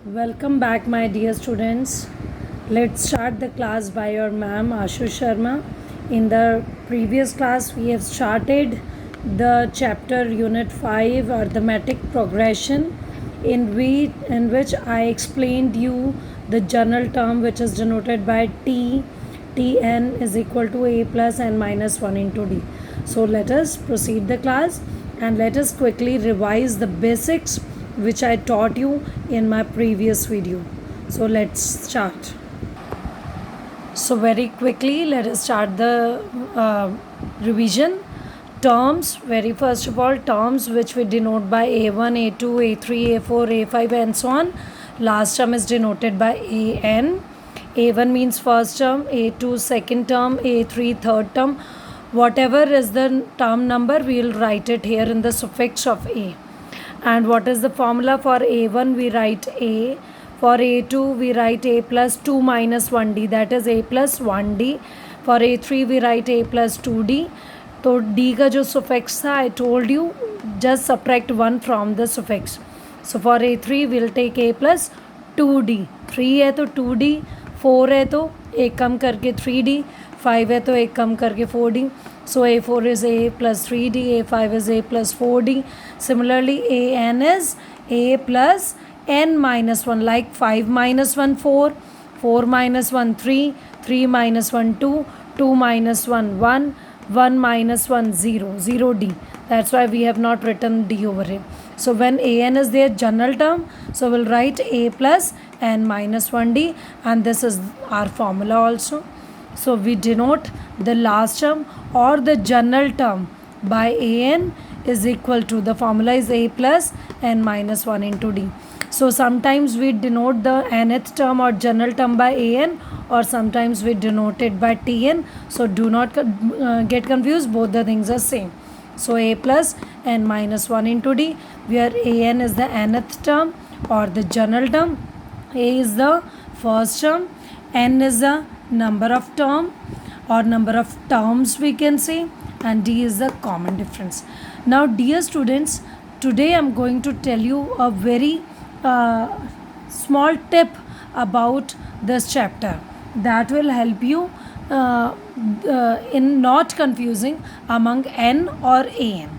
Welcome back, my dear students. Let's start the class by your ma'am Ashu Sharma. In the previous class, we have started the chapter Unit 5 Arithmetic Progression, in which I explained you the general term which is denoted by T. Tn is equal to a plus n minus 1 into d. So let us proceed the class and let us quickly revise the basics which I taught you in my previous video. So let's start. So very quickly let us start the revision. Terms, very first of all, terms which we denote by a1, a2, a3, a4, a5 and so on. Last term is denoted by an. a1 means first term, a2 second term, a3 third term. Whatever is the term number, we will write it here in the suffix of a. And what is the formula for a1? We write a. For a2 we write a plus 2 minus 1d, that is a plus 1d. For a3 we write a plus 2d. तो d का जो suffix था, I told you just subtract 1 from the suffix. So for a3 we'll take a plus 2d. 3 है तो 2d, 4 है तो एक कम करके 3d, 5 है तो एक कम करके 4d. So a4 is a plus 3d, a5 is a plus 4d. Similarly, an is a plus n minus 1, like 5 minus 1 4, 4 minus 1 3, 3 minus 1 2, 2 minus 1 1, 1 minus 1 0, 0d. That's why we have not written d over here. So when an is their general term, so we'll write a plus n minus 1d, and this is our formula also. So we denote the last term or the general term by an is equal to, the formula is a plus n minus 1 into d. So sometimes we denote the nth term or general term by an, or sometimes we denote it by tn. So do not get confused, both the things are same. So a plus n minus 1 into d, where an is the nth term or the general term, a is the first term, n is the number of term or number of terms we can say, and d is the common difference. Now dear students, today I am going to tell you a very small tip about this chapter that will help you in not confusing among n or an.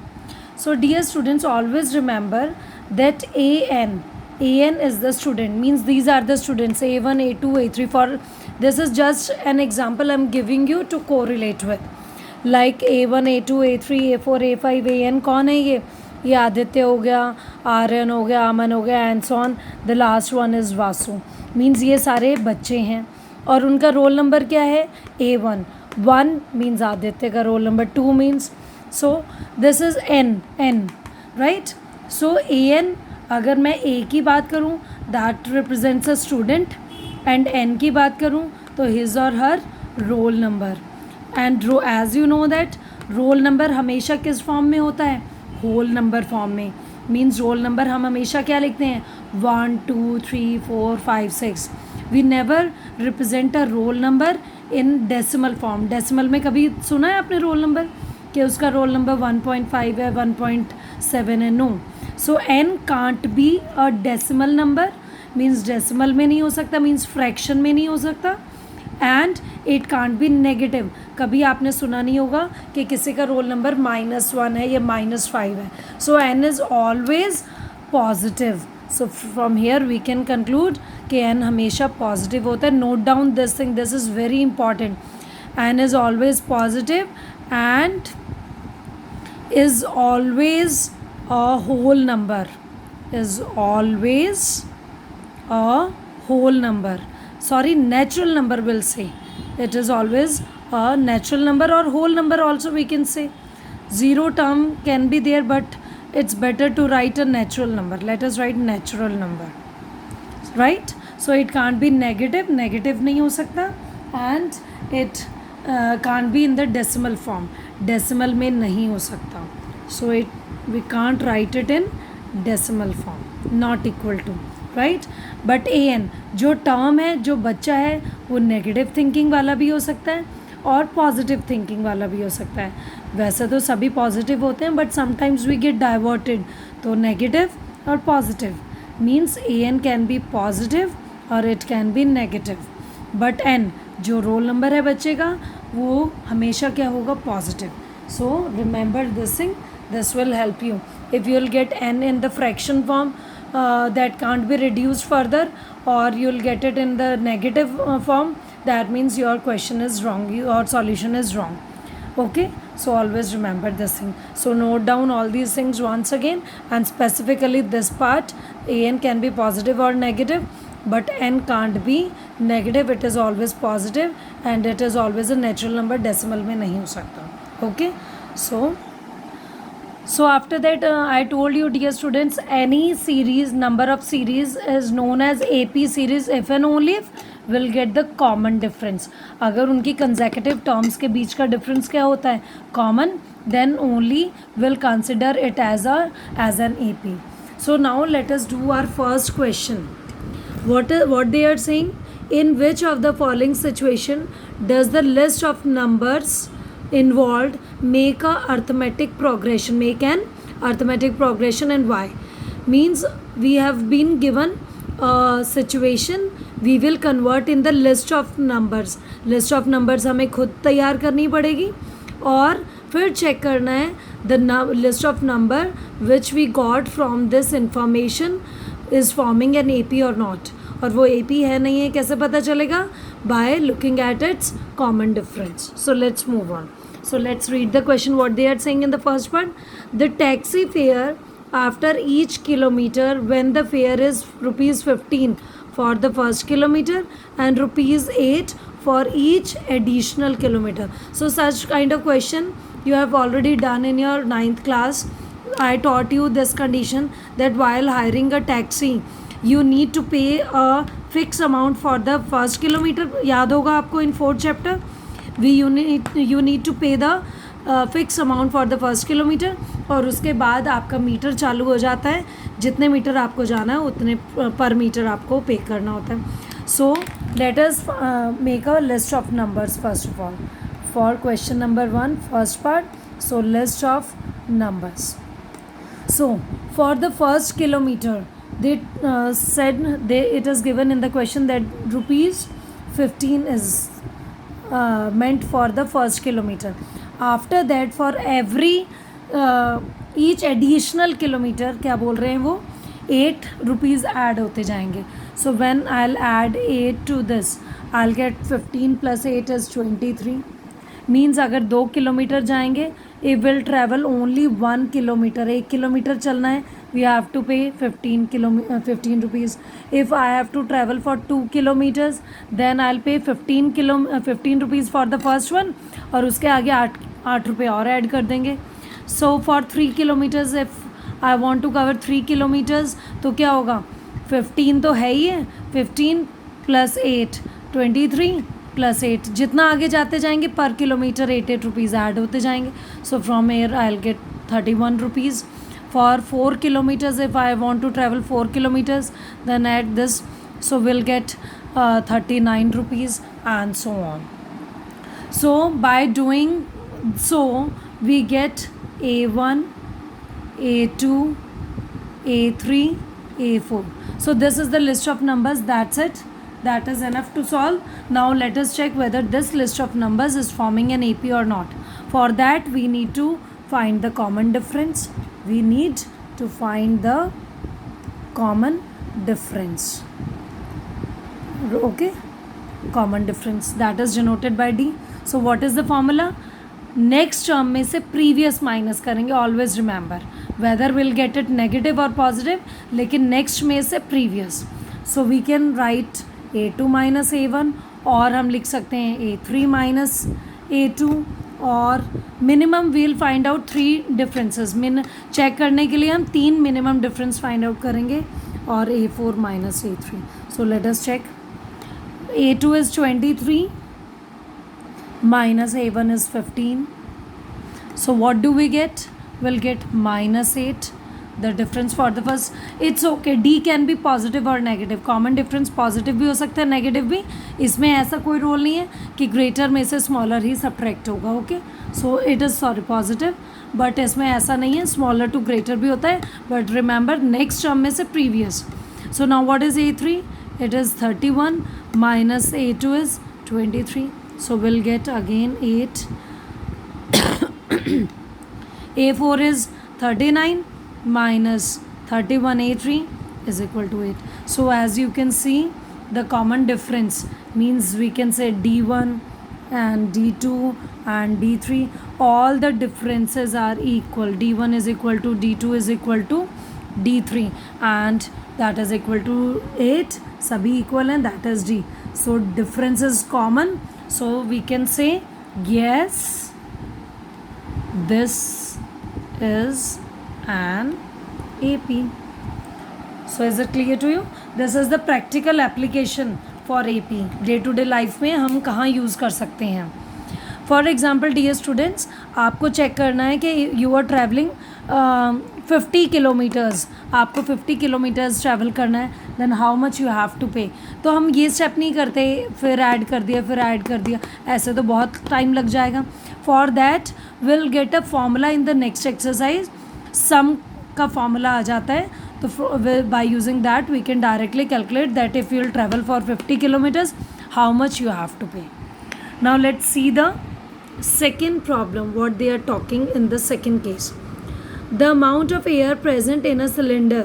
So dear students, always remember that an is the student, means these are the students a1, a2, a3. For this is just an example I am giving you to correlate with, like a1, a2, a3, a4, a5, an. कौन है ये आदित्य हो गया, आर्यन हो गया, अमन हो गया and so on. The last one is Vasu. Means ये सारे बच्चे हैं और उनका रोल नंबर क्या है, a1. 1 मीन्स आदित्य का roll number, 2 means, so this is n right. So an, अगर मैं a की बात करूँ that represents a student, and n की बात करूँ तो हिज और her roll number. And as you know that roll number हमेशा किस फॉर्म में होता है, होल नंबर फॉर्म में. मीन्स रोल नंबर हम हमेशा क्या लिखते हैं, 1 2 3 4 5 6. We never represent a roll number in decimal form. Decimal में कभी सुना है आपने रोल नंबर कि उसका रोल नंबर 1.5 है, 1.7 है? No. So n can't be a decimal number, means decimal में नहीं हो सकता, मीन्स फ्रैक्शन में नहीं हो सकता, and it can't be negative. कभी आपने सुना नहीं होगा कि किसी का रोल नंबर -1 है या -5 है. So n is always positive. So from here we can conclude कि n हमेशा पॉजिटिव होता है. Note down this thing, this is very important. n is always positive and is always a whole number, is always a whole number. Sorry, natural number will say. It is always a natural number or whole number also we can say. Zero term can be there, but it's better to write a natural number. Let us write natural number. Right? So it can't be negative. Negative नहीं हो सकता. And it can't be in the decimal form. Decimal में नहीं हो सकता. So we can't write it in decimal form. Not equal to. Right. But an जो term है, जो बच्चा है, वो नेगेटिव थिंकिंग वाला भी हो सकता है और पॉजिटिव थिंकिंग वाला भी हो सकता है. वैसे तो सभी पॉजिटिव होते हैं, but sometimes we get diverted, तो नेगेटिव और positive. Means A N can be positive और it can be negative, but N जो रोल नंबर है बच्चे का वो हमेशा क्या होगा, positive. So remember this thing, this will help you. If you'll get n in the fraction form that can't be reduced further, or you'll get it in the negative form, that means your question is wrong, your solution is wrong. Okay, so always remember this thing. So note down all these things once again, and specifically this part, an can be positive or negative, but n can't be negative, it is always positive, and it is always a natural number, decimal में नहीं हो सकता. Okay, so after that I told you, dear students, any series, number of series is known as AP series if and only if will get the common difference. अगर उनकी consecutive terms के बीच का difference क्या होता है, common, then only will consider it as an AP. So now let us do our first question. What they are saying, in which of the following situation does the list of numbers involved make an arithmetic progression, and why? Means we have been given a situation, we will convert in the list of numbers. List of numbers हमें खुद तैयार करनी पड़ेगी और फिर check करना है the list of number which we got from this information is forming an AP or not. और वो AP है नहीं है कैसे पता चलेगा, by looking at its common difference. So let's move on. So let's read the question, what they are saying in the first part. The taxi fare after each kilometer, when the fare is rupees 15 for the first kilometer and rupees 8 for each additional kilometer. So such kind of question you have already done in your 9th class. I taught you this condition that while hiring a taxi you need to pay a fixed amount for the first kilometer. याद होगा आपको in 4th chapter. you need to pay the fixed amount for the first kilometer, और उसके बाद आपका metre चालू हो जाता है, जितने मीटर आपको जाना है उतने पर मीटर आपको पे करना होता है. सो let us make a list of numbers first of all for question number 1 first part. So list of numbers. So for the first kilometer they said it is given in the question that rupees 15 is meant for the first kilometer. After that for every each additional kilometer क्या बोल रहे हैं वो 8 rupees add होते जाएंगे. So when I'll add 8 to this I'll get 15 plus 8 is 23. Means अगर 2 kilometre जाएंगे if we'll travel only 1 kilometre, 1 kilometre चलना है we have to pay 15 rupees. If I have to travel for 2 kilometres then I will pay 15 rupees for the first one, और उसके आगे 8 रुपये और add कर देंगे. So for 3 kilometres if I want to cover 3 kilometres तो क्या होगा, 15 तो है ही है, 15 प्लस 8 23 प्लस 8, जितना आगे जाते जाएंगे पर किलोमीटर 8 रुपीज़ ऐड होते जाएंगे. So from here I will get 31 rupees. For 4 kilometres if I want to travel 4 kilometres then at this so we'll get 39 rupees and so on. So by doing so we get A1, A2, A3, A4. So this is the list of numbers. That's it. That is enough to solve. Now let us check whether this list of numbers is forming an AP or not. For that we need to find the common difference. We need to find the common difference. Okay, common difference, that is denoted by D. So what is the formula? Next term में से previous minus करेंगे. Always remember whether we'll get it negative और positive, लेकिन next में से previous. So we can write A2 minus A1, और हम लिख सकते हैं A3 माइनस A2, और minimum we'll find out 3 differences. Check करने के लिए हम 3 मिनिमम डिफरेंस फाइंड आउट करेंगे, और A4 minus A3. So let us check. A2 is 23 minus A1 is 15. So what do we get? We'll get minus 8. The difference for the first, it's okay. D can be positive or negative. Common difference positive भी हो सकता है, negative भी. इसमें ऐसा कोई role नहीं है कि greater में से smaller ही subtract होगा. Okay, so it is positive, but इसमें ऐसा नहीं है. Smaller to greater भी होता है, but remember next term में से previous. So now what is A3? It is 31 minus A2 is 23. So we'll get again 8. A4 is 39 minus 31 A3 is equal to 8. So as you can see, the common difference means we can say D1 and D2 and D3, all the differences are equal. D1 is equal to D2 is equal to D3 and that is equal to 8. Sabhi equal and that is D. So difference is common. So we can say yes, this is an AP. So is it clear to you? This is the practical application for AP. Day to day life में हम कहाँ use कर सकते हैं. For example dear students, आपको check करना है कि यू आर ट्रैवलिंग 50 किलोमीटर्स, आपको 50 किलोमीटर्स ट्रैवल करना है, then how much you have to pay. तो हम ये स्टेप नहीं करते फिर ऐड कर दिया फिर ऐड कर दिया, ऐसे तो बहुत टाइम लग जाएगा. For that will get a formula in the next exercise. Sum का फॉर्मूला आ जाता है, तो by using that we can directly calculate that if you will travel for 50 kilometers how much you have to pay. Now let's see the second problem, what they are talking in the second case. The amount of air present in a cylinder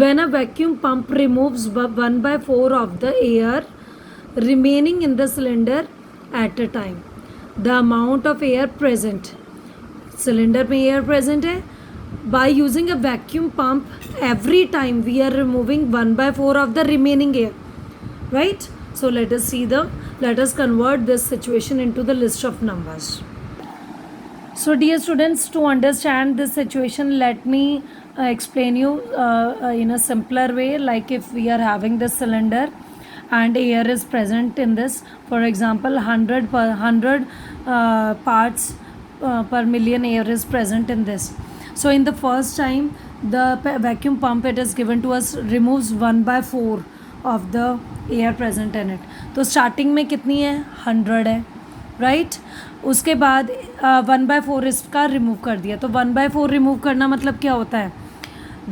when a vacuum pump removes 1/4 of the air remaining in the cylinder at a time. The amount of air present, cylinder में air present है, by using a vacuum pump every time we are removing 1/4 of the remaining air, right? So let us convert this situation into the list of numbers. So dear students, to understand this situation, let me explain you in a simpler way. Like if we are having this cylinder and air is present in this, for example 100 parts per million air is present in this. So in the first time the vacuum pump, it is given to us, removes 1/4 of the air present in it. तो starting में कितनी है 100 है, right. उसके बाद 1/4 इसका remove कर दिया. तो 1/4 रिमूव करना मतलब क्या होता है,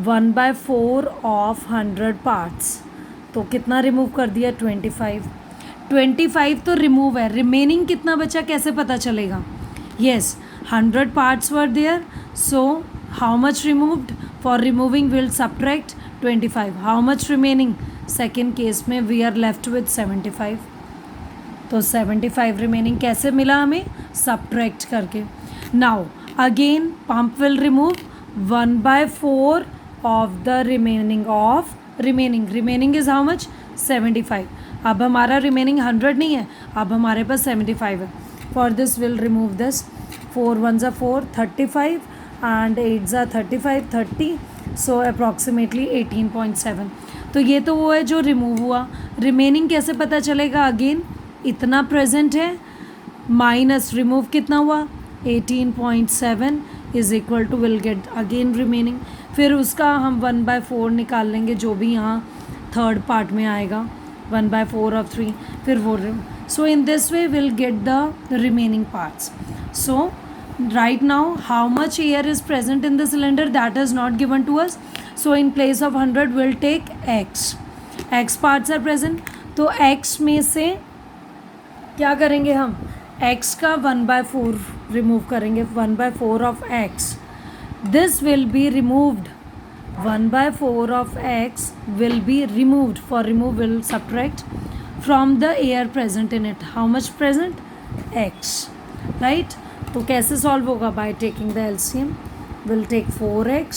1/4 ऑफ 100 पार्ट्स. तो कितना रिमूव कर दिया 25 तो रिमूव है. रिमेनिंग कितना बचा कैसे पता चलेगा. Yes, 100 parts were there, so how much removed? For removing we'll subtract 25. How much remaining? Second case में we are left with 75. तो 75 remaining कैसे मिला हमें, subtract करके. Now again pump will remove 1/4 of the remaining is how much, 75. अब हमारा remaining 100 नहीं है, अब हमारे पास 75 है. For this we'll remove this. 4 1s are 4, 35 and 8s are 35, 30. So approximately 18.7. तो ये तो वो है जो रिमूव हुआ. रिमेनिंग कैसे पता चलेगा, अगेन इतना प्रेजेंट है माइनस रिमूव कितना हुआ 18.7 is equal to we'll get again remaining. फिर उसका हम 1/4 निकाल लेंगे जो भी यहाँ थर्ड पार्ट में आएगा, 1/4 of 3, फिर वो. So in this way we'll get the remaining parts. So right now how much air is present in the cylinder, that is not given to us. So in place of 100 we'll take x parts are present. तो x में से क्या करेंगे हम, x का 1/4 remove करेंगे, 1/4 of x. This will be removed, 1/4 of x will be removed. For remove we'll subtract from the air present in it. How much present, x, right? तो कैसे सॉल्व होगा, by taking the LCM. We'll take 4x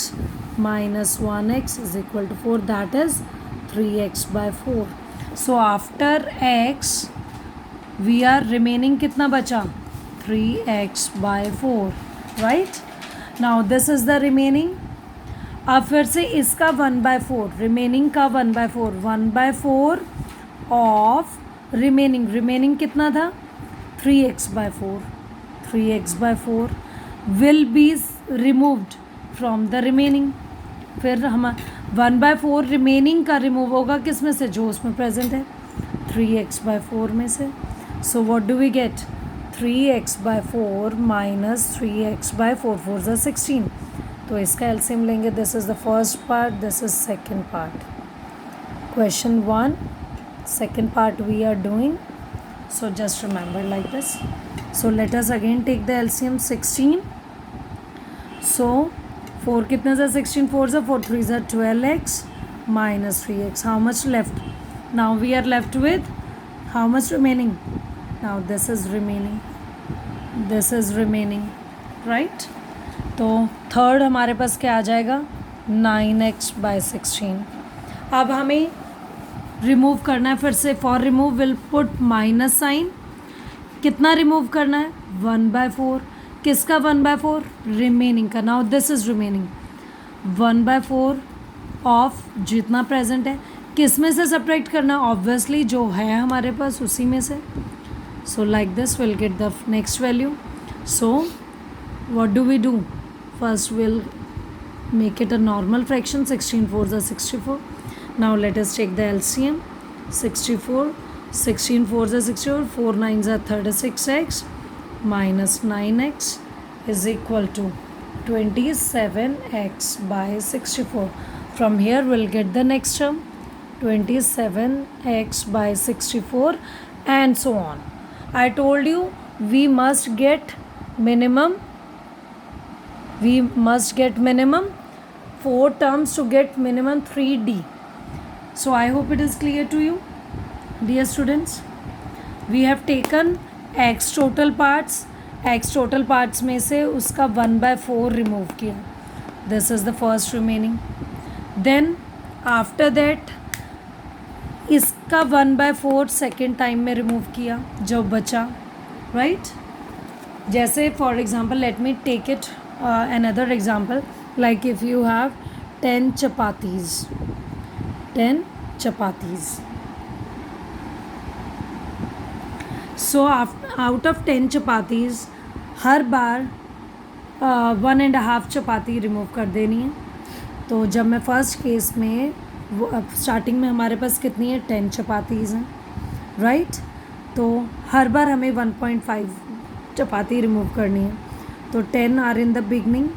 minus 1x is equal to 4, that is 3x/4. So after x we are remaining कितना बचा, 3x/4, right? Now this is the remaining. अब फिर से इसका 1/4, remaining का 1/4, 1/4 ऑफ रिमेनिंग कितना था 3x/4. 3x/4 will be removed from the remaining. फिर हम 1/4 रिमेनिंग का रिमूव होगा किस में से, जो उसमें प्रेजेंट है 3x/4 में से. So what do we get, 3x/4 minus 3x/4, 4 is 16. तो इसका एलसीएम लेंगे. This is the first part, this is second part. Question 1, second part we are doing. So just remember like this. So let us again take the LCM 16. So 4 कितने से 16 4 से 4 3 से 12x minus 3x. How much left? Now we are left with how much remaining? Now this is remaining. This is remaining, right? तो third हमारे पास क्या आ जाएगा? 9x by 16. अब हमें रिमूव करना है फिर से. For remove we'll put minus sign. कितना रिमूव करना है? 1/4. किसका 1/4? रिमेनिंग का. Now this is remaining 1/4 of जितना प्रेजेंट है. किस में से सब्ट्रैक्ट करना? ऑब्वियसली जो है हमारे पास उसी में से. So like this we'll get the next value. So what do we do? First we'll make it a normal fraction. 16 4s are 64. Now let us take the LCM. 64 16 4s are 64. 4 9s are 36x minus 9x is equal to 27x by 64. From here we'll get the next term 27x by 64 and so on. I told you we must get minimum 4 terms to get minimum 3D. So I hope it is clear to you, dear students. We have taken x total parts. x total parts में से उसका 1/4 remove किया. This is the first remaining. Then after that इसका 1/4 second time में remove किया जो बचा, right? जैसे for example let me take it another example. Like if you have 10 chapatis. So out of 10 chapatis her bar 1.5 chapati remove कर देनी है. तो जब मैं फर्स्ट केस में स्टार्टिंग में हमारे पास कितनी है? 10 चपातीज़ हैं, राइट? तो हर बार हमें 1.5 चपाती रिमूव करनी है. तो 10 आर इन द बिगनिंग.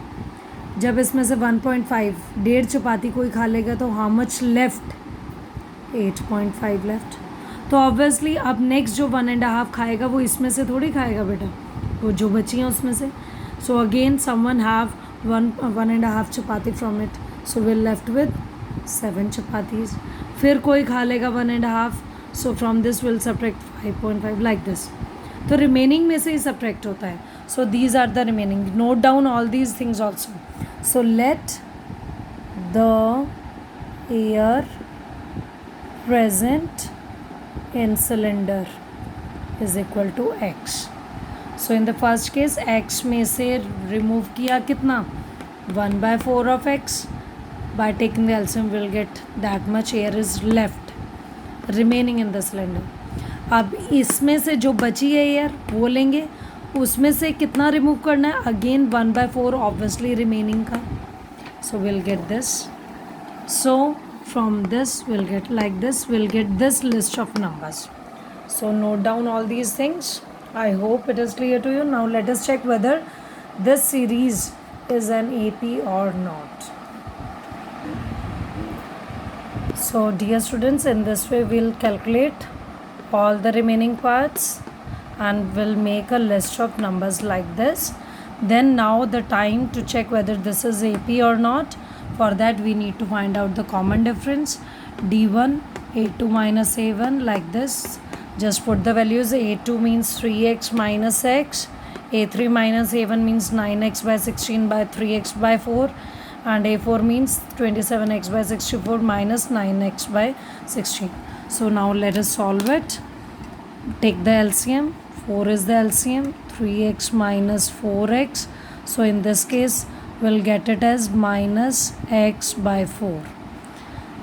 जब इसमें से 1.5 1.5 चपाती कोई खा लेगा तो हाउ मच लेफ्ट? 8.5 लेफ्ट. तो ऑब्वियसली अब नेक्स्ट जो 1.5 खाएगा वो इसमें से थोड़ी खाएगा बेटा, वो जो बची हैं उसमें से. So again someone have 1.5 chapati from it. So will left with 7 chapatis. फिर कोई खा लेगा 1.5. सो from this will subtract 5.5 like this. तो रिमेनिंग में से ही सब्ट्रैक्ट होता है. So these are the remaining. Note down all these things also. So let the air present in cylinder is equal to x. So in the first case x में से remove किया कितना? 1/4 of x. By taking the LCM we'll get that much air is left remaining in the cylinder. अब इसमें से जो बची है एयर वो लेंगे. उसमें से कितना रिमूव करना है? अगेन 1/4 ऑब्वियसली रिमेनिंग का. So we'll get this. So from this we'll get like this. We'll get this list of numbers. So note down all these things. I hope it is clear to you. Now let us check whether this series is an AP or not. So dear students, in this way we'll calculate all the remaining parts and we'll make a list of numbers like this. Then now the time to check whether this is AP or not. For that we need to find out the common difference. D1 A2 minus A1 like this. Just put the values. A2 means 3x minus x. A3 minus A1 means 9x by 16 by 3x by 4. And A4 means 27x by 64 minus 9x by 16. So now let us solve it. Take the LCM. 4 is the LCM. 3x minus 4x. So in this case we'll get it as minus x by 4.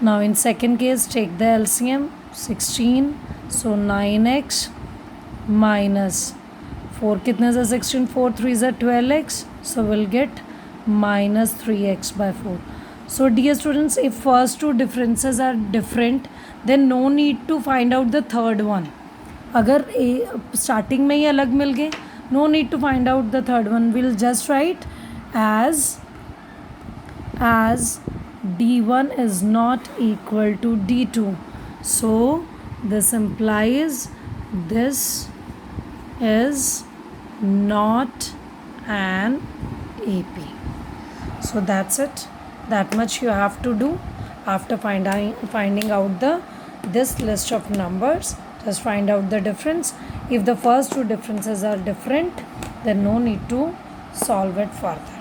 Now in second case take the LCM. 16. So 9x minus 4 कितने से 16? 4 3 is 12x. So we'll get minus 3x by 4. So dear students, if first two differences are different then no need to find out the third one. अगर starting में ही अलग मिल गए, no need to find out the third one. We'll just write as as d1 is not equal to d2. So this implies this is not an AP. So that's it. That much you have to do after finding out this list of numbers. Just find out the difference. If the first two differences are different, then no need to solve it further.